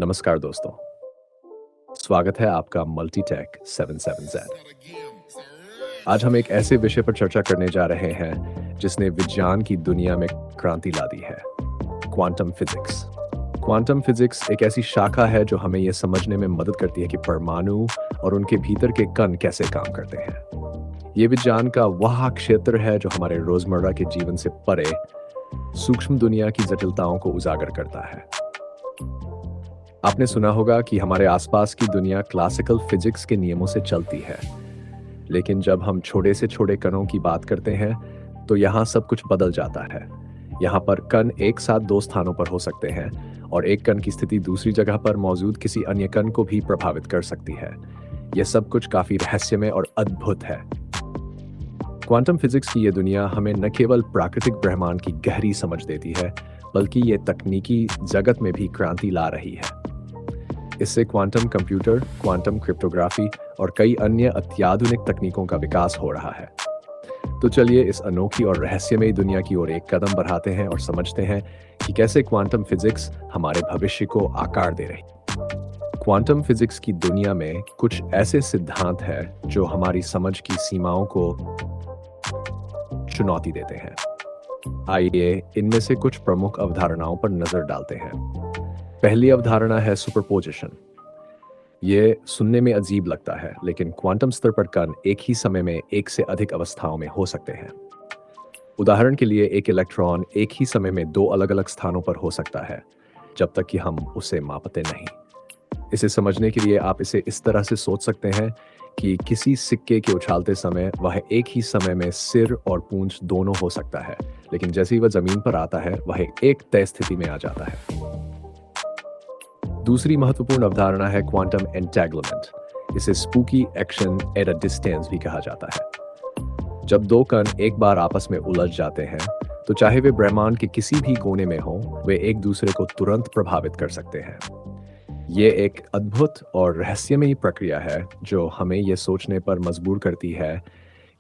नमस्कार दोस्तों, स्वागत है आपका मल्टीटेक 77Z। आज हम एक ऐसे विषय पर चर्चा करने जा रहे हैं जिसने विज्ञान की दुनिया में क्रांति ला दी है, क्वांटम फिजिक्स। क्वांटम फिजिक्स एक ऐसी शाखा है जो हमें यह समझने में मदद करती है कि परमाणु और उनके भीतर के कण कैसे काम करते हैं। ये विज्ञान का वह क्षेत्र है जो हमारे रोजमर्रा के जीवन से परे सूक्ष्म दुनिया की जटिलताओं को उजागर करता है। आपने सुना होगा कि हमारे आसपास की दुनिया क्लासिकल फिजिक्स के नियमों से चलती है, लेकिन जब हम छोटे से छोटे कणों की बात करते हैं तो यहाँ सब कुछ बदल जाता है। यहाँ पर कण एक साथ दो स्थानों पर हो सकते हैं और एक कण की स्थिति दूसरी जगह पर मौजूद किसी अन्य कण को भी प्रभावित कर सकती है। यह सब कुछ काफी रहस्यमय और अद्भुत है। क्वांटम फिजिक्स की यह दुनिया हमें न केवल प्राकृतिक ब्रह्मांड की गहरी समझ देती है, बल्कि ये तकनीकी जगत में भी क्रांति ला रही है। इससे क्वांटम कंप्यूटर, क्वांटम क्रिप्टोग्राफी और कई अन्य अत्याधुनिक तकनीकों का विकास हो रहा है। तो चलिए इस अनोखी और रहस्यमयी दुनिया की ओर एक कदम बढ़ाते हैं और समझते हैं कि कैसे क्वांटम फिजिक्स हमारे भविष्य को आकार दे रही है। क्वांटम फिजिक्स की दुनिया में कुछ ऐसे सिद्धांत हैं जो हमारी समझ की सीमाओं को चुनौती देते हैं। आइए इनमें से कुछ प्रमुख अवधारणाओं पर नजर डालते हैं। पहली अवधारणा है सुपरपोजिशन। ये सुनने में अजीब लगता है, लेकिन क्वांटम स्तर पर कण एक ही समय में एक से अधिक अवस्थाओं में हो सकते हैं। उदाहरण के लिए एक इलेक्ट्रॉन एक ही समय में दो अलग अलग स्थानों पर हो सकता है, जब तक कि हम उसे मापते नहीं। इसे समझने के लिए आप इसे इस तरह से सोच सकते हैं कि किसी सिक्के के उछालते समय वह एक ही समय में सिर और पूंछ दोनों हो सकता है, लेकिन जैसे ही वह जमीन पर आता है वह एक तय स्थिति में आ जाता है। दूसरी महत्वपूर्ण अवधारणा है क्वांटम एंटेंगलमेंट। इसे spooky action at a distance भी कहा जाता है। जब दो कण एक बार आपस में उलझ जाते हैं तो चाहे वे ब्रह्मांड के किसी भी कोने में हों, वे एक दूसरे को तुरंत प्रभावित कर सकते हैं। ये एक अद्भुत और रहस्यमयी प्रक्रिया है जो हमें यह सोचने पर मजबूर करती है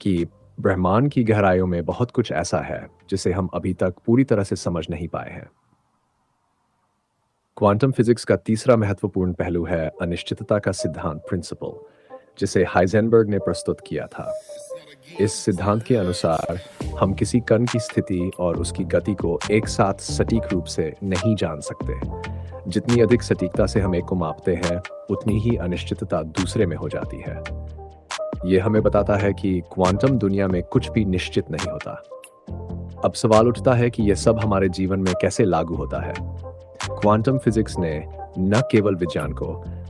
कि ब्रह्मांड की गहराइयों में बहुत कुछ ऐसा है जिसे हम अभी तक पूरी तरह से समझ नहीं पाए हैं। क्वांटम फिजिक्स का तीसरा महत्वपूर्ण पहलू है अनिश्चितता का सिद्धांत प्रिंसिपल, जिसे हाइजेनबर्ग ने प्रस्तुत किया था। इस सिद्धांत के अनुसार हम किसी कण की स्थिति और उसकी गति को एक साथ सटीक रूप से नहीं जान सकते। जितनी अधिक सटीकता से हम एक को मापते हैं, उतनी ही अनिश्चितता दूसरे में हो जाती है। यह हमें बताता है कि क्वांटम दुनिया में कुछ भी निश्चित नहीं होता। अब सवाल उठता है कि यह सब हमारे जीवन में कैसे लागू होता है। क्वांटम फिजिक्स ने न केवल विज्ञान को,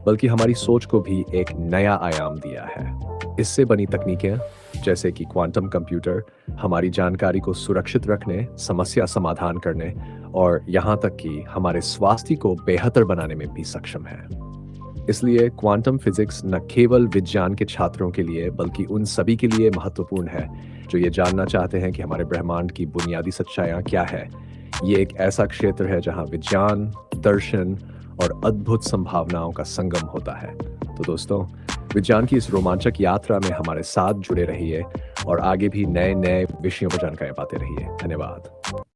बल्कि हमारी सोच को भी एक नया आयाम दिया है। इससे बनी तकनीकें जैसे कि क्वांटम कंप्यूटर हमारी जानकारी को सुरक्षित रखने, समस्या समाधान करने और यहाँ तक कि हमारे स्वास्थ्य को बेहतर बनाने में भी सक्षम है। इसलिए क्वांटम फिजिक्स न केवल विज्ञान के छात्रों के लिए, बल्कि उन सभी के लिए महत्वपूर्ण है जो ये जानना चाहते हैं कि हमारे ब्रह्मांड की बुनियादी सच्चाइयाँ क्या है। ये एक ऐसा क्षेत्र है जहाँ विज्ञान, दर्शन और अद्भुत संभावनाओं का संगम होता है। तो दोस्तों, विज्ञान की इस रोमांचक यात्रा में हमारे साथ जुड़े रहिए और आगे भी नए नए विषयों पर जानकारी पाते रहिए। धन्यवाद।